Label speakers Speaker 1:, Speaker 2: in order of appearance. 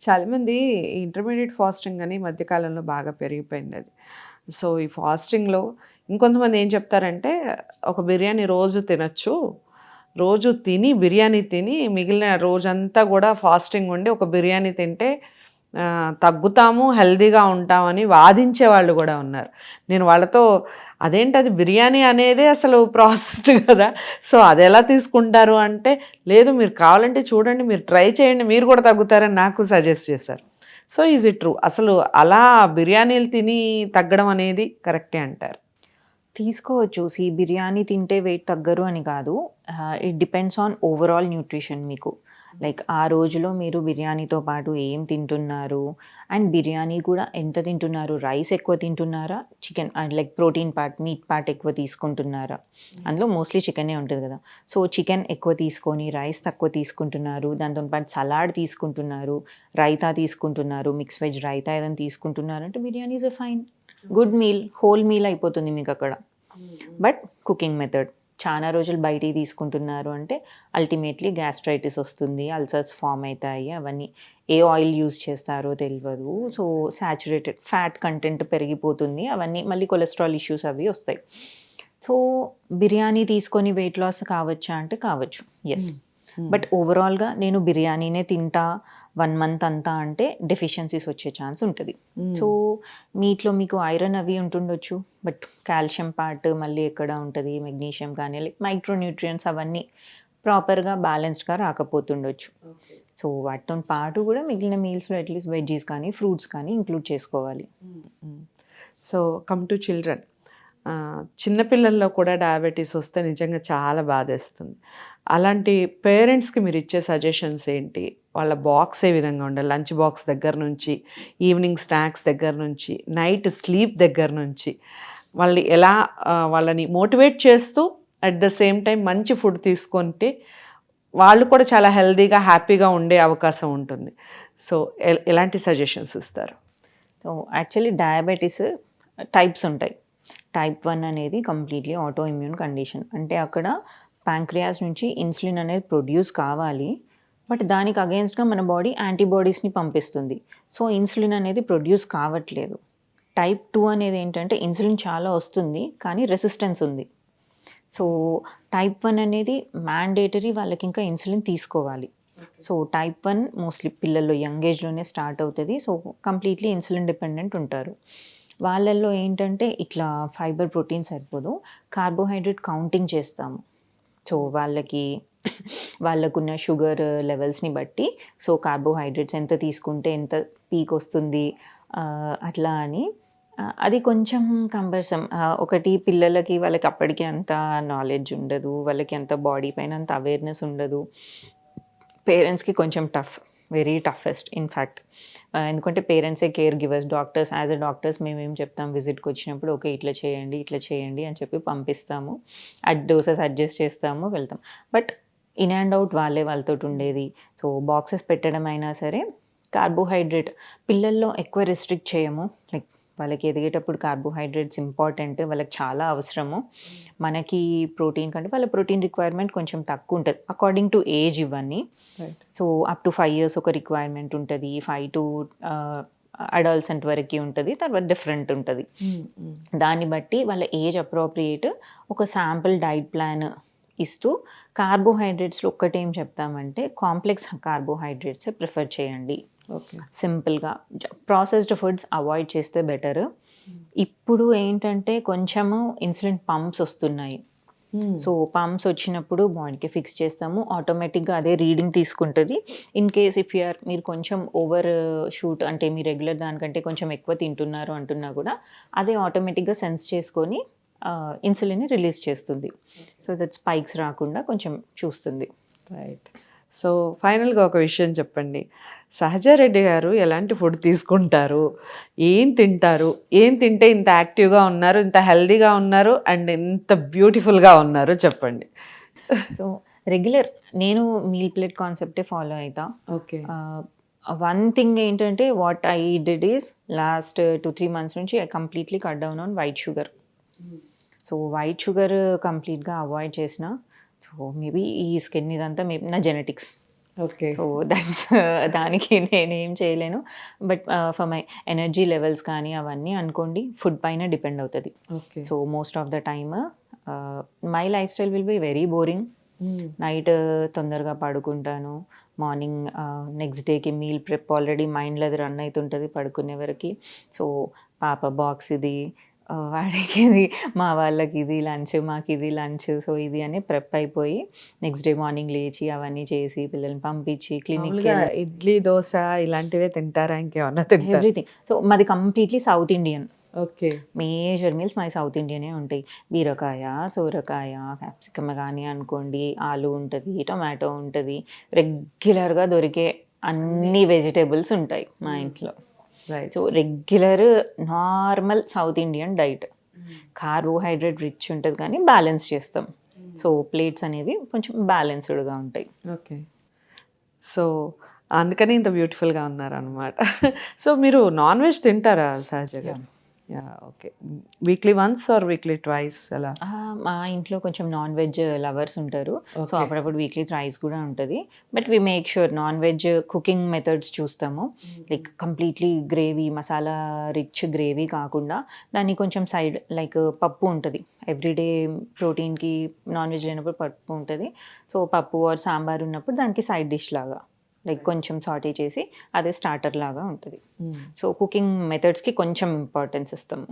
Speaker 1: చాలామంది intermediate fasting అని ఈ మధ్య కాలంలో బాగా పెరిగిపోయింది అది. సో, ఈ ఫాస్టింగ్‌లో ఇంకొంతమంది ఏం చెప్తారంటే, ఒక బిర్యానీ రోజు తినొచ్చు. రోజు తిని బిర్యానీ తిని మిగిలిన రోజంతా గూడా ఫాస్టింగ్ ఉండి ఒక బిర్యానీ తింటే తగ్గుతాము, హెల్తీగా ఉంటామని వాదించే వాళ్ళు గూడా ఉన్నారు. నేను వాళ్ళతో అదేంటది బిర్యానీ అనేదే అసలు ప్రాసెస్డ్ గదా! సో, అదెలా తీసుకుంటారు అంటే, లేదు మీరు కావాలంటే చూడండి, మీరు ట్రై చేయండి, మీరు కూడా తగ్గుతారని నాకు సజెస్ట్ చేశారు. So, is it true? అసలు అలా బిర్యానీలు తిని తగ్గడం అనేది కరెక్టే అంటారు?
Speaker 2: తీసుకోవచ్చు. బిర్యానీ తింటే వెయిట్ తగ్గరు అని కాదు. It depends on overall nutrition మీకు. లైక్ ఆ రోజులో మీరు బిర్యానీతో పాటు ఏం తింటున్నారు? అండ్ బిర్యానీ కూడా ఎంత తింటున్నారు? రైస్ ఎక్కువ తింటున్నారా? Chicken like protein part, meet part ఎక్కువ తీసుకుంటున్నారా? అందులో మోస్ట్‌లీ చికెనే ఉంటది కదా! సో, చికెన్ ఎక్కువ తీసుకొని రైస్ తక్కువ తీసుకుంటున్నారు. దాంతో పాటు సలాడ్ తీసుకుంటున్నారు. రైతా తీసుకుంటున్నారు. మిక్స్ వెజ్ రైతా ఏదైనా తీసుకుంటున్నారంటే biryani is a fine. Good meal. Whole meal అయిపోతుంది మీకక్కడ. But cooking method. చానా రోజులు బయటియి తీసుకుంటున్నారు అంటే అల్టిమేట్‌లీ గ్యాస్ట్రైటిస్ వస్తుంది. అల్సర్స్ ఫార్మ్ అయితాయి. అవన్నీ ఏ ఆయిల్ యూజ్ చేస్తారో తెల్వదు. సో, సాచురేటెడ్ ఫ్యాట్ కంటెంట్ పెరిగిపోతుంది. అవన్నీ మళ్ళీ కొలెస్ట్రాల్ ఇష్యూస్ అవి వస్తాయి. సో, బిర్యానీ తీసుకొని వెయిట్ లాస్ కావచ్చా అంటే కావచ్చు. యెస్. బట్ ఓవరాల్‌గా నేను బిర్యానీనే తింటా 1 మంత్ అంతా అంటే డెఫిషియన్సీస్ వచ్చే ఛాన్స్ ఉంటది. సో, మీట్‌లో మీకు ఐరన్ అవి ఉంటుండొచ్చు. బట్ కాల్షియం పార్ట్ మళ్ళీ ఎక్కడ ఉంటది? మెగ్నీషియం కానీ లైక్ మైక్రో న్యూట్రియంట్స్ అవన్నీ ప్రాపర్‌గా బ్యాలెన్స్డ్‌గా రాకపోతుండొచ్చు. సో, వాటితోని పాటు కూడా మిగిలిన మీల్స్‌లో అట్‌లీస్ట్ వెజ్జీస్ కానీ, ఫ్రూట్స్ కానీ ఇంక్లూడ్ చేసుకోవాలి.
Speaker 1: So, come to children. చిన్న పిల్లల్లో కూడా డయాబెటీస్ వస్తే నిజంగా చాలా బాధేస్తుంది. అలాంటి పేరెంట్స్‌కి మీరిచ్చే సజెషన్స్ ఏంటి? వాళ్ళ బాక్స్ ఏ విధంగా ఉండాలి? లంచ్ బాక్స్ దగ్గర నుంచి, ఈవినింగ్ స్నాక్స్ దగ్గర నుంచి, నైట్ స్లీప్ దగ్గర నుంచి, వాళ్ళు ఎలా వాళ్ళని మోటివేట్ చేస్తూ అట్ ద సేమ్ టైం మంచి ఫుడ్ తీసుకుంటే వాళ్ళు కూడా చాలా హెల్తీగా, హ్యాపీగా ఉండే అవకాశం ఉంటుంది. సో, ఎలాంటి సజెషన్స్ ఇస్తారు?
Speaker 2: సో, యాక్చువల్లీ డయాబెటిస్ టైప్స్ ఉంటాయి. టైప్ 1 అనేది కంప్లీట్‌లీ ఆటో ఇమ్యూన్ కండిషన్. అంటే అక్కడ ప్యాంక్రియాస్ నుంచి ఇన్సులిన్ అనేది ప్రొడ్యూస్ కావాలి. బట్ దానికి అగెయిన్స్ట్‌గా మన బాడీ యాంటీబాడీస్‌ని పంపిస్తుంది. సో, ఇన్సులిన్ అనేది ప్రొడ్యూస్ కావట్లేదు. టైప్ 2 అనేది ఏంటంటే ఇన్సులిన్ చాలా వస్తుంది. కానీ రెసిస్టెన్స్ ఉంది. సో, టైప్ 1 అనేది మ్యాండేటరీ వాళ్ళకింకా ఇన్సులిన్ తీసుకోవాలి. సో, టైప్ 1 మోస్ట్‌లీ పిల్లల్లో యంగ్ ఏజ్‌లోనే స్టార్ట్ అవుతది. సో, కంప్లీట్‌లీ ఇన్సులిన్ డిపెండెంట్ ఉంటారు. వాళ్ళల్లో ఏంటంటే ఇట్లా ఫైబర్, ప్రోటీన్ సరిపోదు. కార్బోహైడ్రేట్ కౌంటింగ్ చేస్తాము. సో, వాళ్ళకున్న షుగర్ లెవెల్స్‌ని బట్టి సో, కార్బోహైడ్రేట్స్ ఎంత తీసుకుంటే ఎంత పీక్ వస్తుంది అట్లా అని అది కొంచెం కంబర్సమ్. ఒకటి పిల్లలకి వాళ్ళకి అప్పటికి అంత నాలెడ్జ్ ఉండదు. వాళ్ళకి అంత బాడీ పైన అంత అవేర్‌నెస్ ఉండదు. పేరెంట్స్‌కి కొంచెం టఫ్. Very toughest in fact. ఎందుకంటే పేరెంట్సే care givers. As a doctors మేమేం చెప్తాం విజిట్‌కొచ్చినప్పుడు ఓకే. ఇట్లా చేయండి, ఇట్లా చేయండి అని చెప్పి పంపిస్తాము. డోసెస్ అడ్జస్ట్ చేస్తాము, వెళ్తాం. బట్ ఇన్ అండ్ ఔట్ వాళ్ళతోటి ఉండేది. సో, బాక్సెస్ పెట్టడం అయినా సరే కార్బోహైడ్రేట్ పిల్లల్లో ఎక్కువ రెస్ట్రిక్ట్ చేయము. లైక్ వాళ్ళకి ఎదిగేటప్పుడు కార్బోహైడ్రేట్స్ ఇంపార్టెంట్. వాళ్ళకి చాలా అవసరము. మనకి ప్రోటీన్ కంటే వాళ్ళ ప్రోటీన్ రిక్వైర్మెంట్ కొంచెం తక్కువ ఉంటది. అకార్డింగ్ టు ఏజ్ ఇవన్నీ.
Speaker 1: Right.
Speaker 2: So, up to 5 years ఒక రిక్వైర్మెంట్ ఉంటది. 5 టు అడోలసెంట్ వరకి ఉంటది. తర్వాత డిఫరెంట్ ఉంటది. దాన్ని బట్టి వాళ్ళ ఏజ్ అప్రోప్రియేట్ ఒక శాంపుల్ డైట్ ప్లాన్ ఇస్తూ కార్బోహైడ్రేట్స్‌లో ఒక్కటేం చెప్తామంటే కాంప్లెక్స్ కార్బోహైడ్రేట్సే ప్రిఫర్ చేయండి.
Speaker 1: ఓకే.
Speaker 2: సింపుల్‌గా ప్రాసెస్డ్ ఫుడ్స్ అవాయిడ్ చేస్తే బెటర్. ఇప్పుడు ఏంటంటే కొంచెము ఇన్సులిన్ పంప్స్ వస్తున్నాయి. సో, పంప్స్ వచ్చినప్పుడు బాడీకి ఫిక్స్ చేస్తాము. ఆటోమేటిక్‌గా అదే రీడింగ్ తీసుకుంటది. ఇన్ కేస్ మీరు కొంచెం ఓవర్ షూట్ అంటే మీ రెగ్యులర్ దానికంటే కొంచెం ఎక్కువ తింటున్నారు అంటున్నా కూడా అదే ఆటోమేటిక్‌గా సెన్స్ చేసుకొని ఇన్సులిన్‌ని రిలీజ్ చేస్తుంది. సో, దట్ స్పైక్స్ రాకుండా కొంచెం చూస్తుంది.
Speaker 1: రైట్. సో, ఫైనల్‌గా ఒక విషయం చెప్పండి. సహజారెడ్డి గారు ఎలాంటి ఫుడ్ తీసుకుంటారు? ఏం తింటారు? ఏం తింటే ఇంత యాక్టివ్‌గా ఉన్నారు, ఇంత హెల్తీగా ఉన్నారు అండ్ ఇంత బ్యూటిఫుల్‌గా ఉన్నారో చెప్పండి?
Speaker 2: సో, రెగ్యులర్ నేను మీల్ ప్లేట్ కాన్సెప్టే ఫాలో అయితా.
Speaker 1: ఓకే.
Speaker 2: వన్ థింగ్ ఏంటంటే what I did is last 2, 3 months నుంచి I completely cut down on white sugar. So, white sugar కంప్లీట్‌గా అవాయిడ్ చేసిన. సో, మేబీ ఈ స్కిన్ ఇదంతా మేబీ నా జెనెటిక్స్.
Speaker 1: ఓకే.
Speaker 2: సో దట్స్ దానికి నేనేం చేయలేను. But for my energy levels కానీ అవన్నీ అనుకోండి ఫుడ్ పైన డిపెండ్ అవుతది.
Speaker 1: Okay.
Speaker 2: So most of the time my life style will be very boring. Night తొందరగా పడుకుంటాను. మార్నింగ్ నెక్స్ట్ డేకి మీల్ ప్రెప్ ఆల్రెడీ మైండ్‌లో అది రన్ అయితుంటది పడుకునే వరకి. సో పాప బాక్స్ ఇది, వాడికి ఇది, మా వాళ్ళకి ఇది లంచ్, మాకిది లంచ్. సో ఇది అని ప్రెప్ అయిపోయి నెక్స్ట్ డే మార్నింగ్ లేచి అవన్నీ చేసి పిల్లల్ని పంపించి
Speaker 1: మామూలుగా
Speaker 2: క్లినిక్‌కెళ్ళి
Speaker 1: ఇడ్లీ, దోస ఇలాంటివే తింటారా? ఇంకేమన్నా తింటారా?
Speaker 2: ఎవ్రీథింగ్. సో మాది completely south Indian.
Speaker 1: Okay.
Speaker 2: Major meals మావి సౌత్ ఇండియనే ఉంటాయి. బీరకాయ, సోరకాయ, క్యాప్సికమ్ గాని అనుకోండి, ఆలు ఉంటది, టొమాటో ఉంటది. రెగ్యులర్‌గా దొరికే అన్ని వెజిటబుల్స్ ఉంటాయి మా ఇంట్లో.
Speaker 1: Right.
Speaker 2: So regular normal south Indian diet. Carbohydrate rich ఉంటది కానీ బ్యాలెన్స్ చేస్తాం. సో ప్లేట్స్ అనేది కొంచెం బ్యాలెన్స్‌డ్‌గా ఉంటాయి.
Speaker 1: ఓకే. సో, అందుకని ఇంత బ్యూటిఫుల్‌గా ఉన్నారనమాట. సో, మీరు నాన్ వెజ్ తింటారా సహజంగా?
Speaker 2: Yeah!
Speaker 1: Yeah! Okay. Weekly once or weekly twice అలా?
Speaker 2: మా ఇంట్లో కొంచెం నాన్ వెజ్ లవర్స్ ఉంటారు. So
Speaker 1: okay.
Speaker 2: అప్పుడప్పుడు వీక్లీ థ్రైస్ కూడా ఉంటది. But we make sure non veg cooking methods చూస్తాము. Like completely gravy, masala rich gravy కాకుండా దాన్ని కొంచెం సైడ్ లైక్ పప్పు ఉంటది. ఎవ్రీడే ప్రోటీన్‌కి నాన్ వెజ్ లేనప్పుడు పప్పు ఉంటది. సో పప్పు ఆర్ సాంబార్ ఉన్నప్పుడు దానికి సైడ్ డిష్ లాగా లైక్ కొంచెం సాటే చేసి అదే స్టార్టర్ లాగా ఉంటది.
Speaker 1: హ్మ్.
Speaker 2: సో కుకింగ్ మెథడ్స్‌కి కొంచెం ఇంపార్టెన్స్ ఇస్తాము.